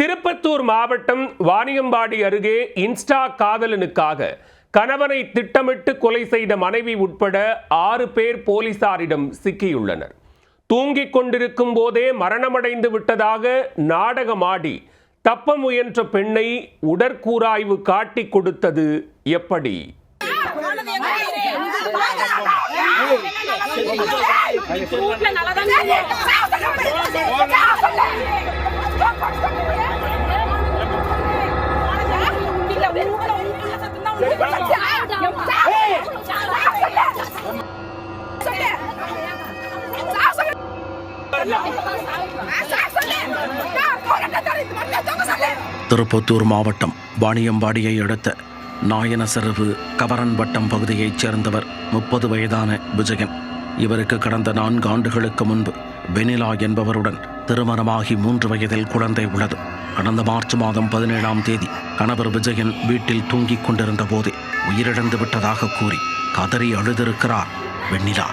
திருப்பத்தூர் மாவட்டம் வாணியம்பாடி அருகே இன்ஸ்டா காதலனுக்காக கணவனை திட்டமிட்டு கொலை செய்த மனைவி உட்பட 6 பேர் போலீசாரிடம் சிக்கியுள்ளனர். தூங்கிக் கொண்டிருக்கும் போதே மரணமடைந்து விட்டதாக நாடகமாடி தப்ப முயன்ற பெண்ணை உடற்கூராய்வு காட்டிக் கொடுத்தது எப்படி? திருப்பத்தூர் மாவட்டம் வாணியம்பாடியை அடுத்த நாயனசெருவு கவரன் வட்டம் பகுதியைச் சேர்ந்தவர் 30 வயதான விஜயன். இவருக்கு கடந்த 4 ஆண்டுகளுக்கு முன்பு வெனிலா என்பவருடன் திருமணமாகி 3 வயதில் குழந்தை உள்ளது. கடந்த மார்ச் மாதம் 17ஆம் தேதி கணவர் விஜயன் வீட்டில் தூங்கிக் கொண்டிருந்த போதே உயிரிழந்து விட்டதாக கூறி கதறி அழுதிருக்கிறார் வெண்ணிலா.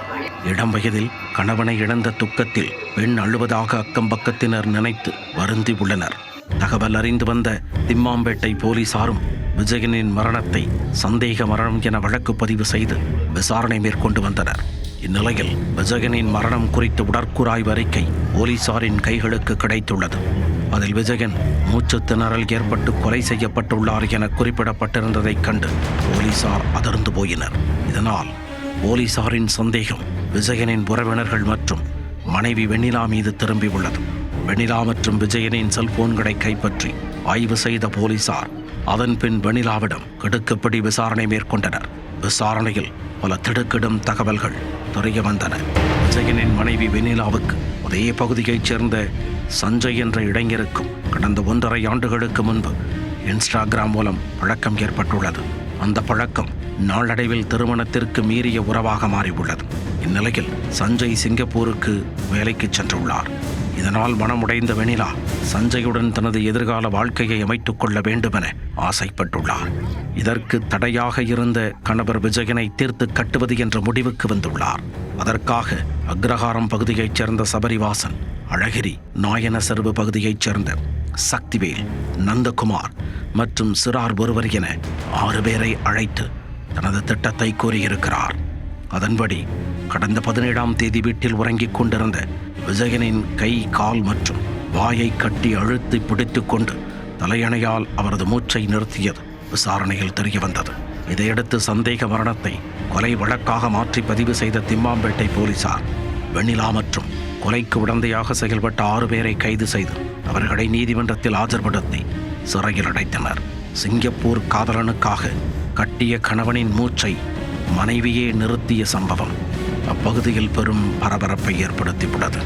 இளம் வயதில் கணவனை இழந்த துக்கத்தில் பெண் அழுவதாக அக்கம் பக்கத்தினர் நினைத்து வருந்தி உள்ளனர். தகவல் அறிந்து வந்த திம்மாம்பேட்டை போலீசாரும் விஜயனின் மரணத்தை சந்தேக மரணம் என வழக்கு பதிவு செய்து விசாரணை மேற்கொண்டு வந்தனர். இந்நிலையில் விஜயனின் மரணம் குறித்த உடற்கூராய்வு அறிக்கை போலீசாரின் கைகளுக்கு கிடைத்துள்ளது. அதில் விஜயன் மூச்சு திணறல் ஏற்பட்டு கொலை செய்யப்பட்டுள்ளார் என குறிப்பிடப்பட்டிருந்ததைக் கண்டு போலீசார் அதிர்ந்து போயினர். இதனால் போலீசாரின் சந்தேகம் விஜயனின் உறவினர்கள் மற்றும் மனைவி வெண்ணிலா மீது திரும்பியுள்ளது. வெண்ணிலா மற்றும் விஜயனின் செல்போன்களை கைப்பற்றி ஆய்வு செய்த போலீசார் அதன் பின் வெண்ணிலாவிடம் கிடுக்குப்பிடி விசாரணை மேற்கொண்டனர். விசாரணையில் பல திடுக்கிடும் தகவல்கள் தெரிய வந்தன. விஜயனின் மனைவி வெண்ணிலாவுக்கு அதே பகுதியைச் சேர்ந்த சஞ்சய் என்ற இளைஞருக்கும் கடந்த 1.5 ஆண்டுகளுக்கு முன்பு இன்ஸ்டாகிராம் மூலம் பழக்கம் ஏற்பட்டுள்ளது. அந்த பழக்கம் நாளடைவில் திருமணத்திற்கு மீறிய உறவாக மாறியுள்ளது. இந்நிலையில் சஞ்சய் சிங்கப்பூருக்கு வேலைக்கு சென்றுள்ளார். இதனால் மனமுடைந்த வெண்ணிலா சஞ்சயுடன் தனது எதிர்கால வாழ்க்கையை அமைத்துக் கொள்ள வேண்டுமென ஆசைப்பட்டுள்ளார். இதற்கு தடையாக இருந்த கணவர் விஜயனை தீர்த்து கட்டுவது என்ற முடிவுக்கு வந்துள்ளார். அதற்காக அக்ரஹாரம் பகுதியைச் சேர்ந்த சபரிவாசன், அழகிரி, நாயனசெருவு பகுதியைச் சேர்ந்த சக்திவேல், நந்தகுமார் மற்றும் சிறார் ஒருவர் என 6 பேரை அழைத்து தனது திட்டத்தை கூறியிருக்கிறார். அதன்படி கடந்த 17ஆம் தேதி வீட்டில் உறங்கிக் கொண்டிருந்த விஜயனின் கை, கால் மற்றும் வாயை கட்டி அழுத்தி பிடித்துக் கொண்டு தலையணையால் அவரது மூச்சை நிறுத்தியது விசாரணையில் தெரிய வந்தது. இதையடுத்து சந்தேக மரணத்தை கொலை வழக்காக மாற்றி பதிவு செய்த திம்மாம்பேட்டை போலீசார் வெண்ணிலா மற்றும் கொலைக்கு உடந்தையாக செயல்பட்ட 6 பேரை கைது செய்து அவர்களை நீதிமன்றத்தில் ஆஜர்படுத்தி சிறையில் அடைத்தனர். சிங்கப்பூர் காதலனுக்காக கட்டிய கணவனின் மூச்சை மனைவியே நிறுத்திய சம்பவம் அப்பகுதியில் பெரும் பரபரப்பை ஏற்படுத்தியுள்ளது.